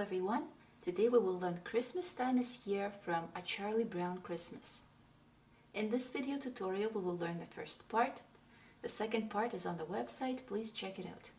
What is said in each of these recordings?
everyone! Today we will learn Christmas Time is Here from A Charlie Brown Christmas. In this video tutorial we will learn the first part. The second part is on the website, please check it out.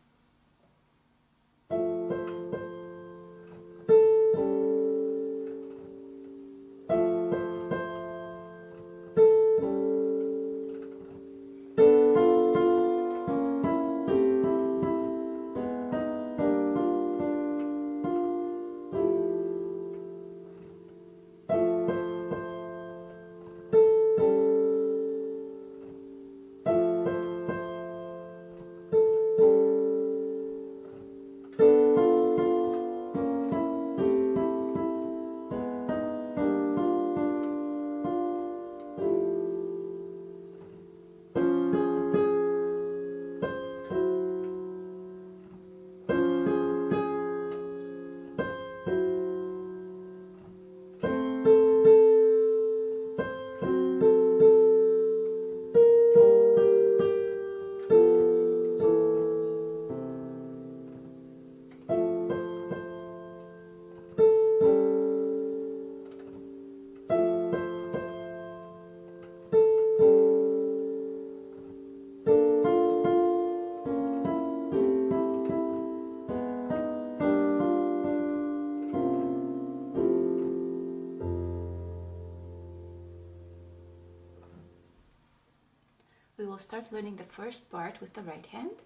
We will start learning the first part with the right hand.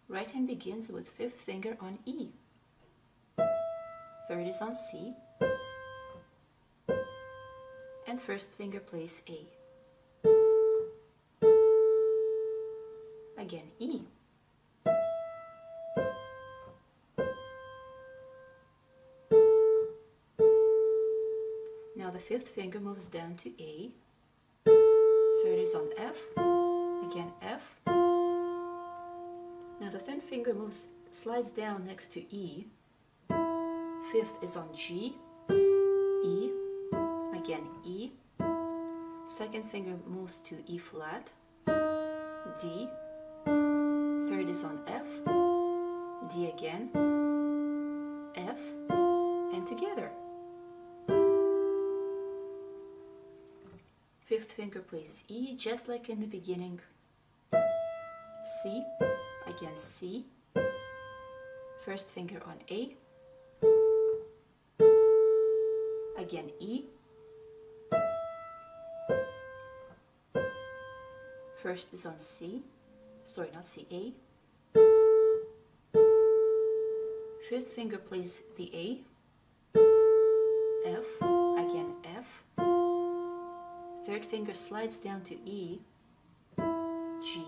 Right hand begins with fifth finger on E. Third is on C. And first finger plays A. Again E. Now the fifth finger moves down to A. Third is on F. Again F. Now the third finger slides down next to E. Fifth is on G. E. Again E. Second finger moves to E flat. D. Third is on F. D again. F. And together. Fifth finger plays E just like in the beginning. C, again C, first finger on A, again E, first is on C, sorry not C, A, fifth finger plays the A, F, again F, third finger slides down to E, G,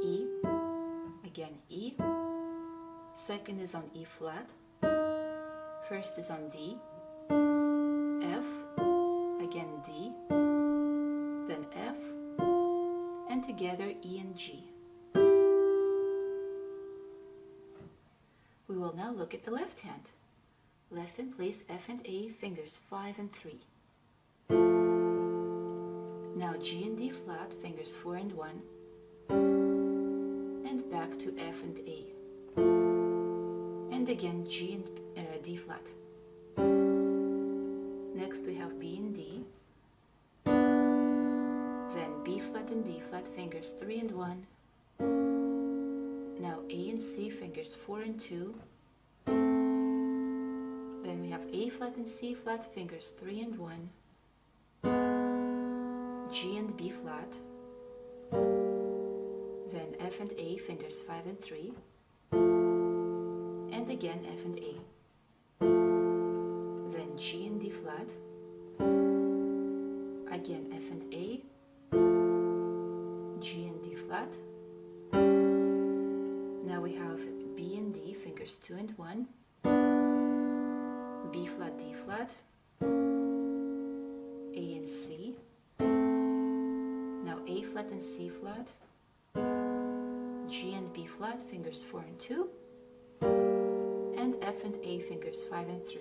E, again E, second is on E flat, first is on D, F, again D, then F, and together E and G. We will now look at the left hand. Left hand plays F and A, fingers 5 and 3. Now G and D flat, fingers 4 and 1. And back to F and A. And again G and D flat. Next we have B and D. Then B flat and D flat, fingers 3 and 1. Now A and C, fingers 4 and 2. Then we have A flat and C flat, fingers 3 and 1. G and B flat. Then F and A, fingers 5 and 3, and again F and A. Then G and D flat, again F and A, G and D flat. Now we have B and D, fingers 2 and 1, B flat, D flat, A and C, now A flat and C flat, G and B flat, fingers 4 and 2, and F and A, fingers 5 and 3.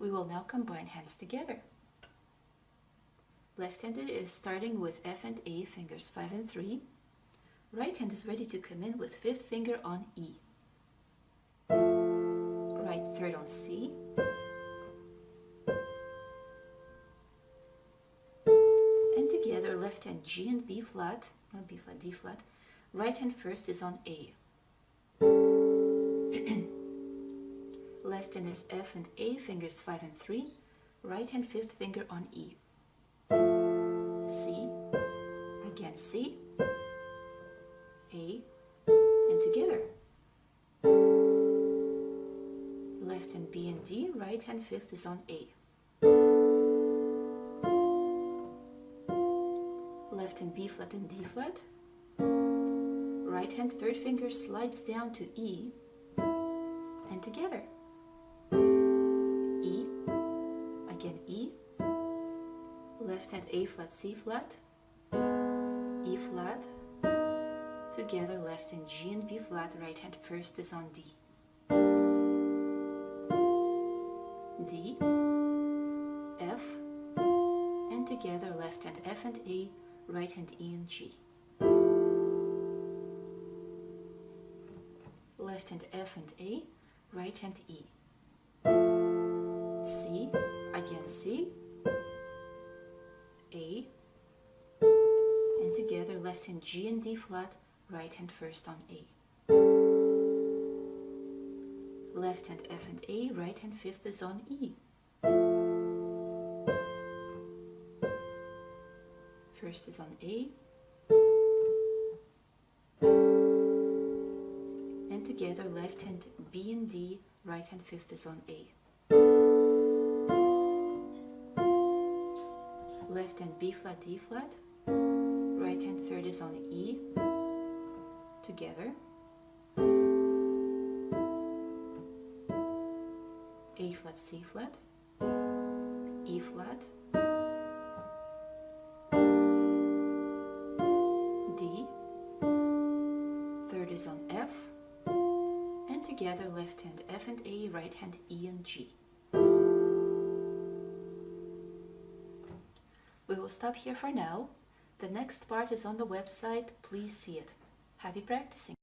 We will now combine hands together. Left-handed is starting with F and A, fingers 5 and 3. Right hand is ready to come in with fifth finger on E. third on C, and together left hand G and B flat, not B flat, D flat, right hand first is on A. Left hand is F and A, fingers 5 and 3, right hand fifth finger on E. C, again C, A, and together. Left hand B and D, right hand fifth is on A. Left hand B flat and D flat. Right hand third finger slides down to E, and together. E, again E. Left hand A flat, C flat, E flat. Together left hand G and B flat, right hand first is on D. D, F, and together left hand F and A, right hand E and G. Left hand F and A, right hand E. C, again C, A, and together left hand G and D flat, right hand first on A. Left hand F and A, right hand fifth is on E. First is on A, and together left hand B and D, right hand fifth is on A. Left hand B flat, D flat, right hand third is on E, together. A flat, C flat, E flat, D, third is on F, and together left hand F and A, right hand E and G. We will stop here for now. The next part is on the website. Please see it. Happy practicing!